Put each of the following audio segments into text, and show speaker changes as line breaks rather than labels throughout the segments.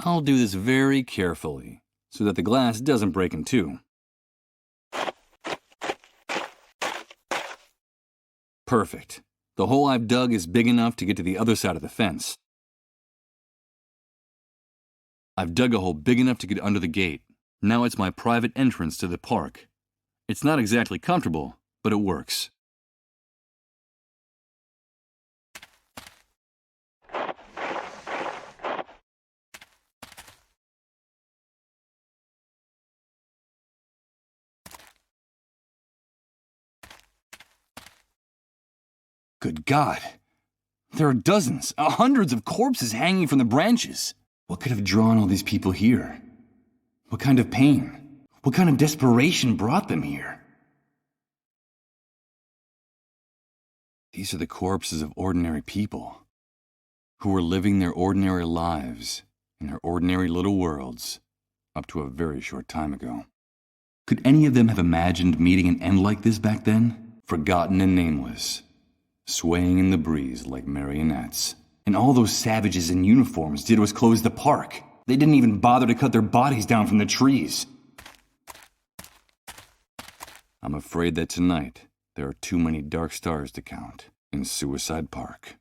I'll do this very carefully, so that the glass doesn't break in two. Perfect. The hole I've dug is big enough to get to the other side of the fence. I've dug a hole big enough to get under the gate. Now it's my private entrance to the park. It's not exactly comfortable, but it works. Good God! There are dozens, hundreds of corpses hanging from the branches. What could have drawn all these people here? What kind of pain? What kind of desperation brought them here? These are the corpses of ordinary people who were living their ordinary lives in their ordinary little worlds up to a very short time ago. Could any of them have imagined meeting an end like this back then? Forgotten and nameless, swaying in the breeze like marionettes. And all those savages in uniforms did was close the park. They didn't even bother to cut their bodies down from the trees. I'm afraid that tonight there are too many dark stars to count in Suicide Park.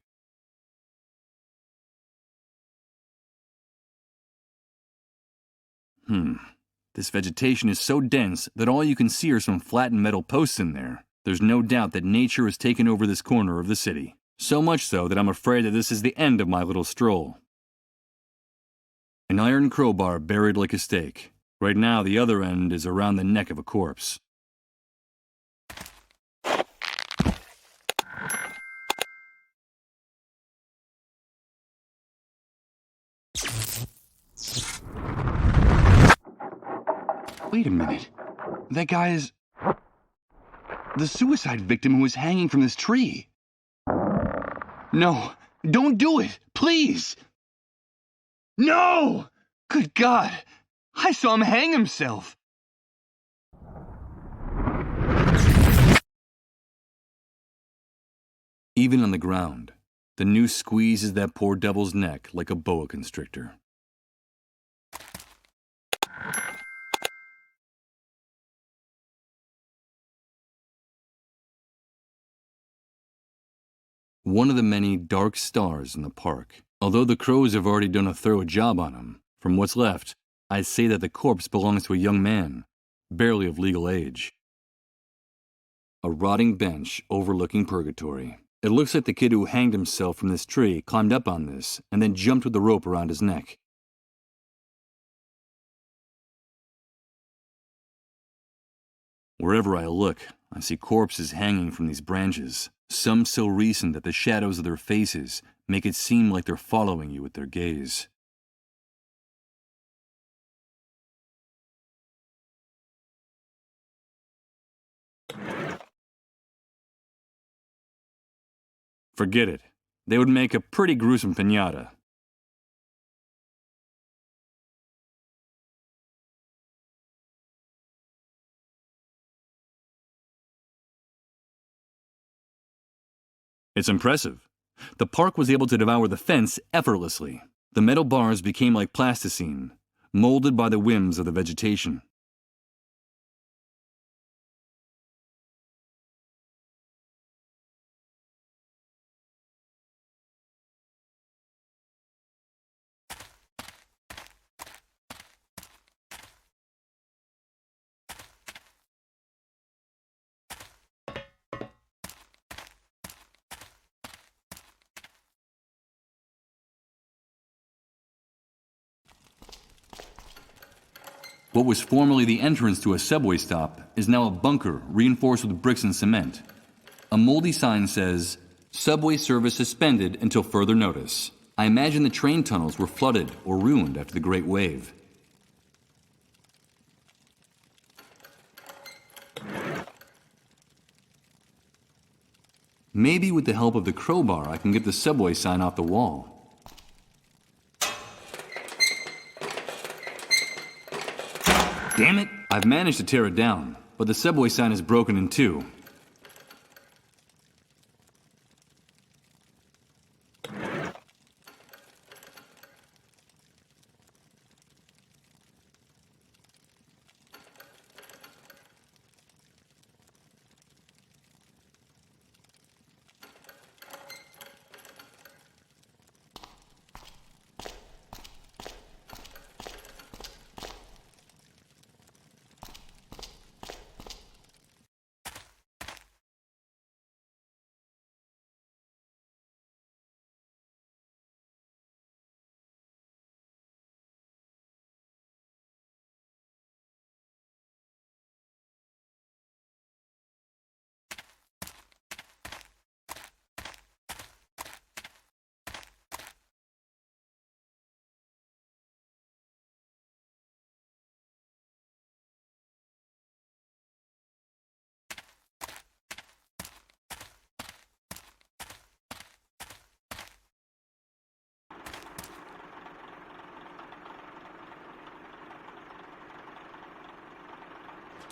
This vegetation is so dense that all you can see are some flattened metal posts in there. There's no doubt that nature has taken over this corner of the city. So much so that I'm afraid that this is the end of my little stroll. An iron crowbar buried like a stake. Right now, the other end is around the neck of a corpse. Wait a minute. That guy is the suicide victim who was hanging from this tree. No, don't do it, please! No! Good God, I saw him hang himself. Even on the ground, the noose squeezes that poor devil's neck like a boa constrictor. One of the many dark stars in the park. Although the crows have already done a thorough job on him, from what's left, I'd say that the corpse belongs to a young man, barely of legal age. A rotting bench overlooking purgatory. It looks like the kid who hanged himself from this tree climbed up on this and then jumped with the rope around his neck. Wherever I look, I see corpses hanging from these branches, some so recent that the shadows of their faces make it seem like they're following you with their gaze. Forget it. They would make a pretty gruesome piñata. It's impressive. The park was able to devour the fence effortlessly. The metal bars became like plasticine, molded by the whims of the vegetation. What was formerly the entrance to a subway stop is now a bunker reinforced with bricks and cement. A moldy sign says, "Subway service suspended until further notice." I imagine the train tunnels were flooded or ruined after the Great Wave. Maybe with the help of the crowbar I can get the subway sign off the wall. Damn it! I've managed to tear it down, but the subway sign is broken in two.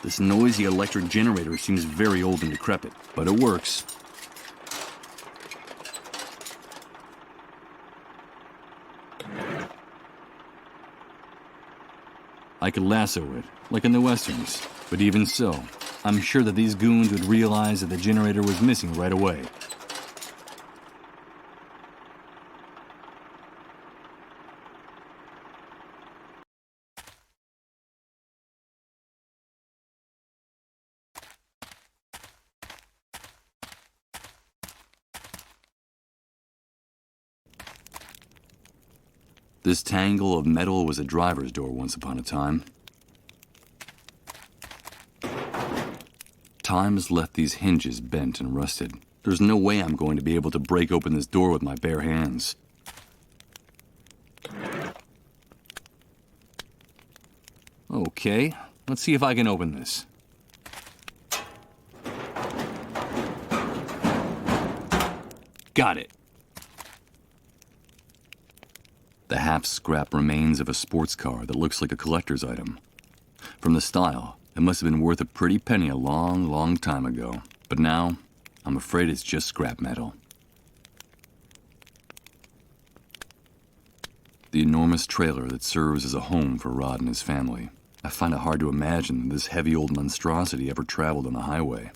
This noisy electric generator seems very old and decrepit, but it works. I could lasso it, like in the westerns, but even so, I'm sure that these goons would realize that the generator was missing right away. This tangle of metal was a driver's door once upon a time. Time has left these hinges bent and rusted. There's no way I'm going to be able to break open this door with my bare hands. Okay, let's see if I can open this. Got it. The half-scrap remains of a sports car that looks like a collector's item. From the style, it must have been worth a pretty penny a long, long time ago. But now, I'm afraid it's just scrap metal. The enormous trailer that serves as a home for Rod and his family. I find it hard to imagine that this heavy old monstrosity ever traveled on the highway.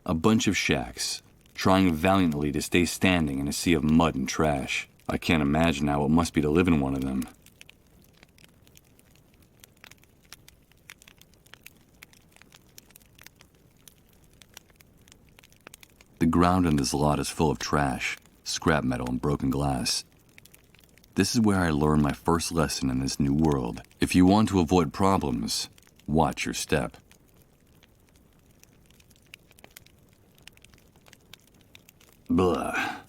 A bunch of shacks, trying valiantly to stay standing in a sea of mud and trash. I can't imagine how it must be to live in one of them. The ground in this lot is full of trash, scrap metal, and broken glass. This is where I learned my first lesson in this new world. If you want to avoid problems, watch your step. Blah.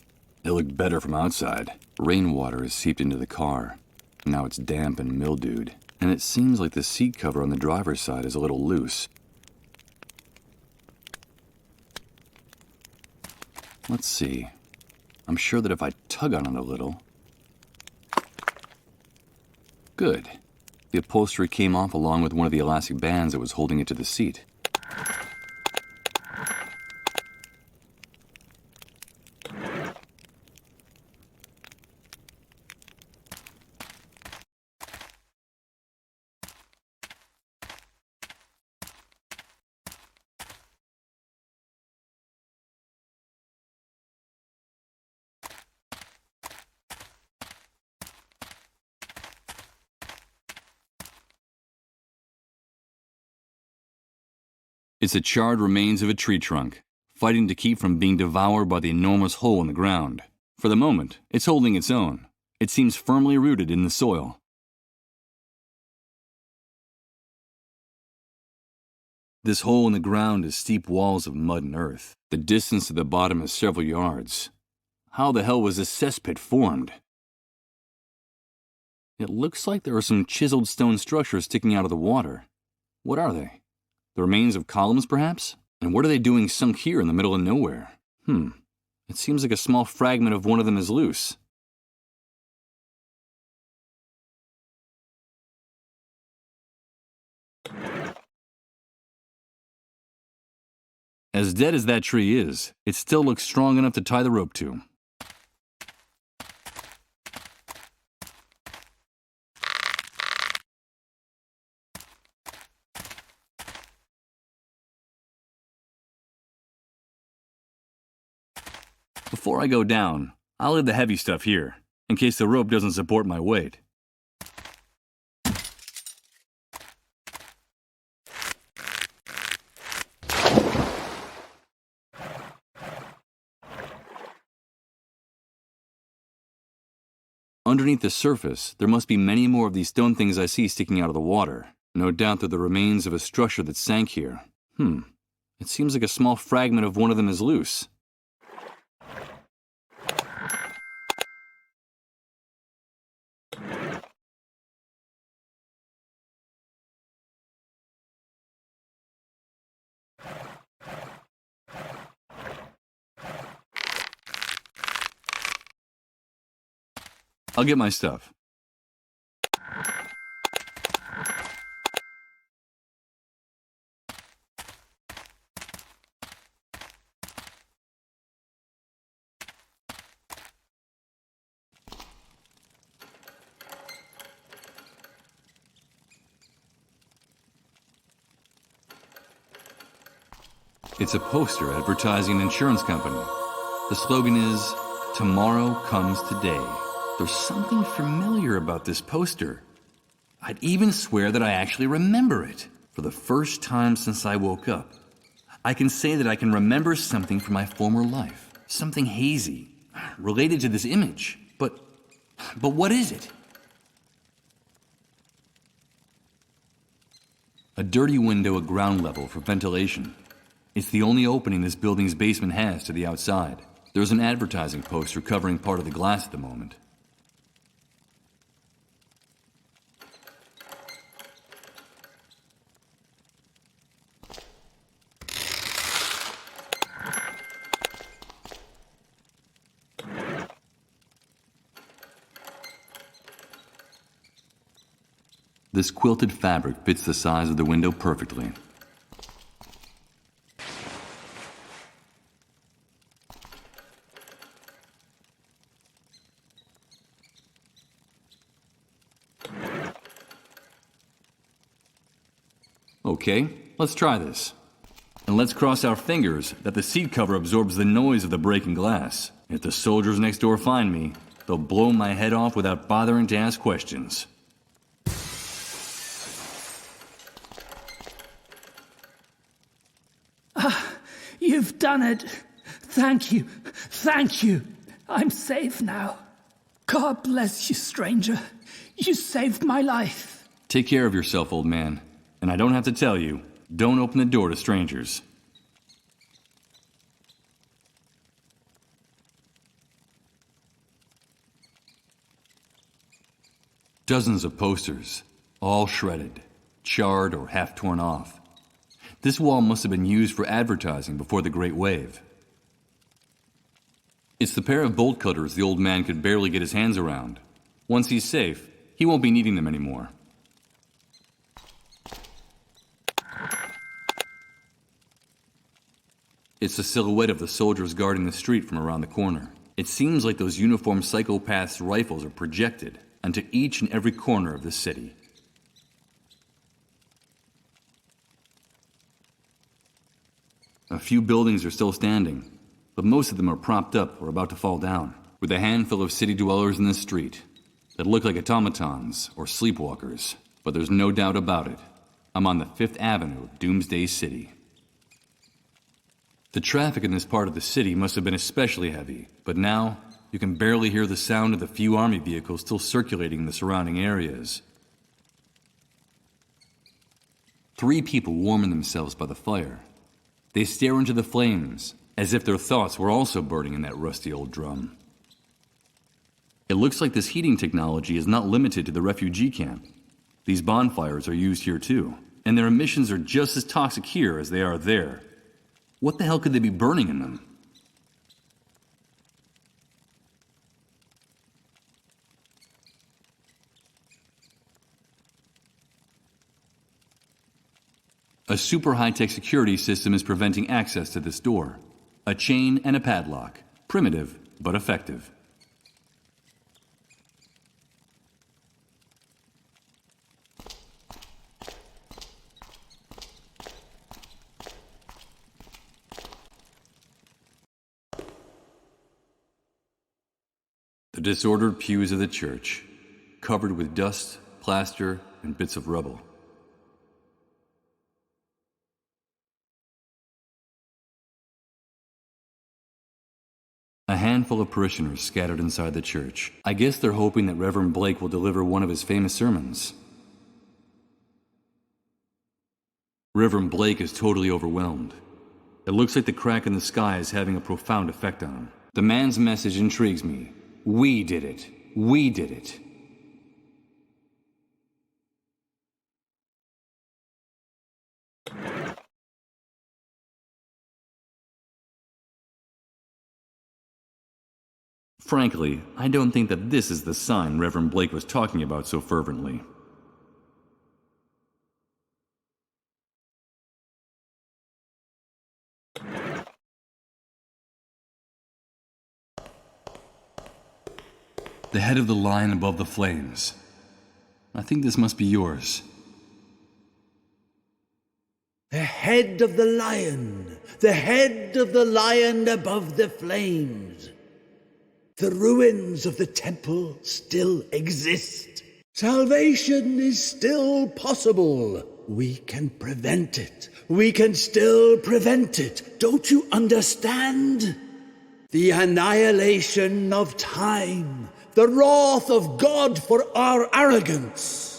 It looked better from outside. Rainwater has seeped into the car. Now it's damp and mildewed, and it seems like the seat cover on the driver's side is a little loose. Let's see. I'm sure that if I tug on it a little... Good. The upholstery came off along with one of the elastic bands that was holding it to the seat. It's the charred remains of a tree trunk, fighting to keep from being devoured by the enormous hole in the ground. For the moment, it's holding its own. It seems firmly rooted in the soil. This hole in the ground is steep walls of mud and earth. The distance to the bottom is several yards. How the hell was this cesspit formed? It looks like there are some chiseled stone structures sticking out of the water. What are they? The remains of columns, perhaps? And what are they doing sunk here in the middle of nowhere? It seems like a small fragment of one of them is loose. As dead as that tree is, it still looks strong enough to tie the rope to. Before I go down, I'll leave the heavy stuff here, in case the rope doesn't support my weight. Underneath the surface, there must be many more of these stone things I see sticking out of the water. No doubt they're the remains of a structure that sank here. It seems like a small fragment of one of them is loose. I'll get my stuff. It's a poster advertising an insurance company. The slogan is, "Tomorrow comes today." There's something familiar about this poster. I'd even swear that I actually remember it. For the first time since I woke up, I can say that I can remember something from my former life. Something hazy, related to this image. But what is it? A dirty window at ground level for ventilation. It's the only opening this building's basement has to the outside. There's an advertising poster covering part of the glass at the moment. This quilted fabric fits the size of the window perfectly. Okay, let's try this. And let's cross our fingers that the seat cover absorbs the noise of the breaking glass. If the soldiers next door find me, they'll blow my head off without bothering to ask questions.
You've done it. Thank you. Thank you. I'm safe now. God bless you, stranger. You saved my life.
Take care of yourself, old man. And I don't have to tell you, don't open the door to strangers. Dozens of posters, all shredded, charred, or half torn off. This wall must have been used for advertising before the Great Wave. It's the pair of bolt cutters the old man could barely get his hands around. Once he's safe, he won't be needing them anymore. It's the silhouette of the soldiers guarding the street from around the corner. It seems like those uniformed psychopaths' rifles are projected onto each and every corner of this city. A few buildings are still standing, but most of them are propped up or about to fall down, with a handful of city dwellers in the street that look like automatons or sleepwalkers. But there's no doubt about it. I'm on the 5th Avenue of Doomsday City. The traffic in this part of the city must have been especially heavy, but now you can barely hear the sound of the few army vehicles still circulating in the surrounding areas. 3 people warming themselves by the fire. They stare into the flames, as if their thoughts were also burning in that rusty old drum. It looks like this heating technology is not limited to the refugee camp. These bonfires are used here too, and their emissions are just as toxic here as they are there. What the hell could they be burning in them? A super high-tech security system is preventing access to this door. A chain and a padlock. Primitive, but effective. The disordered pews of the church, covered with dust, plaster, and bits of rubble. A handful of parishioners scattered inside the church. I guess they're hoping that Reverend Blake will deliver one of his famous sermons. Reverend Blake is totally overwhelmed. It looks like the crack in the sky is having a profound effect on him. The man's message intrigues me. We did it. We did it. Frankly, I don't think that this is the sign Reverend Blake was talking about so fervently. The head of the lion above the flames. I think this must be yours.
The head of the lion. the head of the lion above the flames. The ruins of the temple still exist. Salvation is still possible. We can prevent it. We can still prevent it. Don't you understand? The annihilation of time. The wrath of God for our arrogance.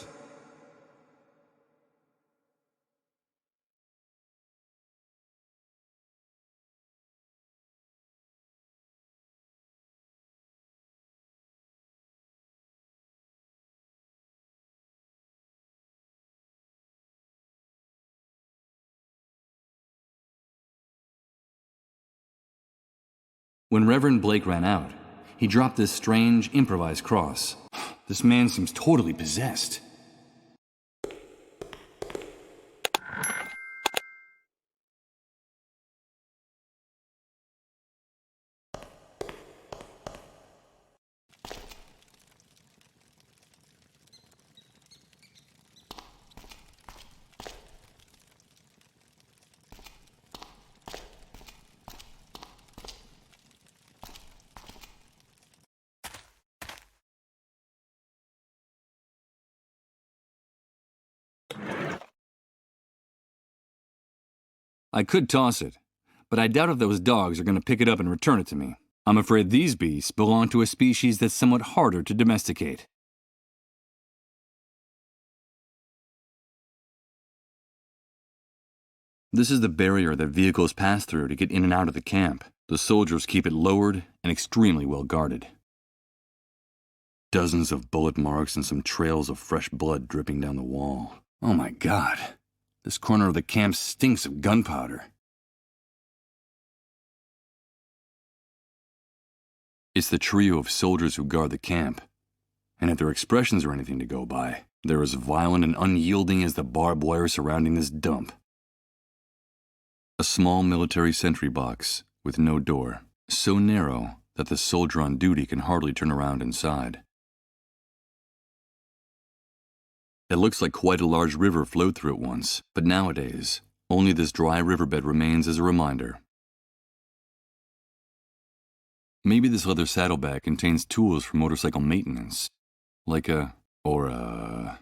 When Reverend Blake ran out, he dropped this strange, improvised cross. This man seems totally possessed. I could toss it, but I doubt if those dogs are going to pick it up and return it to me. I'm afraid these beasts belong to a species that's somewhat harder to domesticate. This is the barrier that vehicles pass through to get in and out of the camp. The soldiers keep it lowered and extremely well guarded. Dozens of bullet marks and some trails of fresh blood dripping down the wall. Oh my God, this corner of the camp stinks of gunpowder. It's the trio of soldiers who guard the camp, and if their expressions are anything to go by, they're as violent and unyielding as the barbed wire surrounding this dump. A small military sentry box with no door, so narrow that the soldier on duty can hardly turn around inside. It looks like quite a large river flowed through it once, but nowadays, only this dry riverbed remains as a reminder. Maybe this leather saddlebag contains tools for motorcycle maintenance, like well,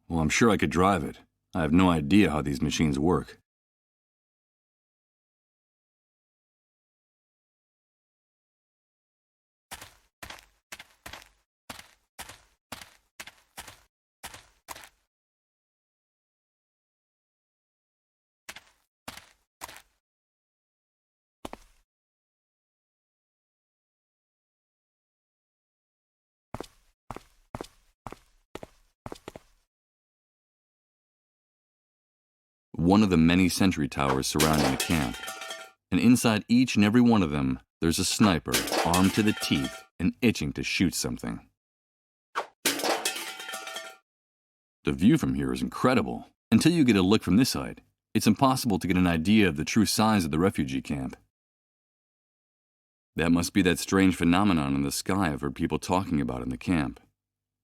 I'm sure I could drive it. I have no idea how these machines work. One of the many sentry towers surrounding the camp, and inside each and every one of them, there's a sniper armed to the teeth and itching to shoot something. The view from here is incredible. Until you get a look from this side, it's impossible to get an idea of the true size of the refugee camp. That must be that strange phenomenon in the sky I've heard people talking about in the camp.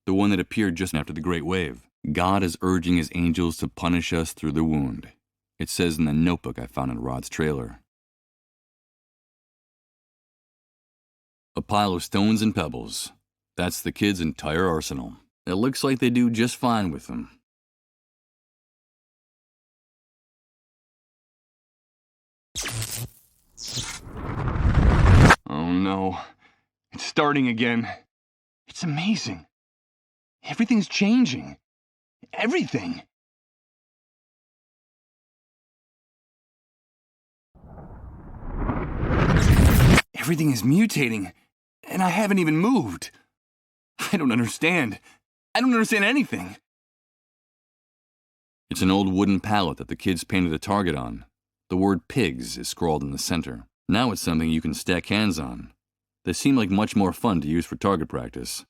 The one that appeared just after the Great Wave. God is urging his angels to punish us through the wound. It says in the notebook I found in Rod's trailer. A pile of stones and pebbles. That's the kids' entire arsenal. It looks like they do just fine with them. Oh no, it's starting again. It's amazing. Everything's changing. Everything. Everything is mutating, and I haven't even moved. I don't understand. I don't understand anything. It's an old wooden pallet that the kids painted a target on. The word pigs is scrawled in the center. Now it's something you can stack hands on. They seem like much more fun to use for target practice.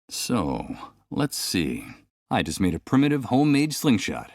So, let's see. I just made a primitive homemade slingshot.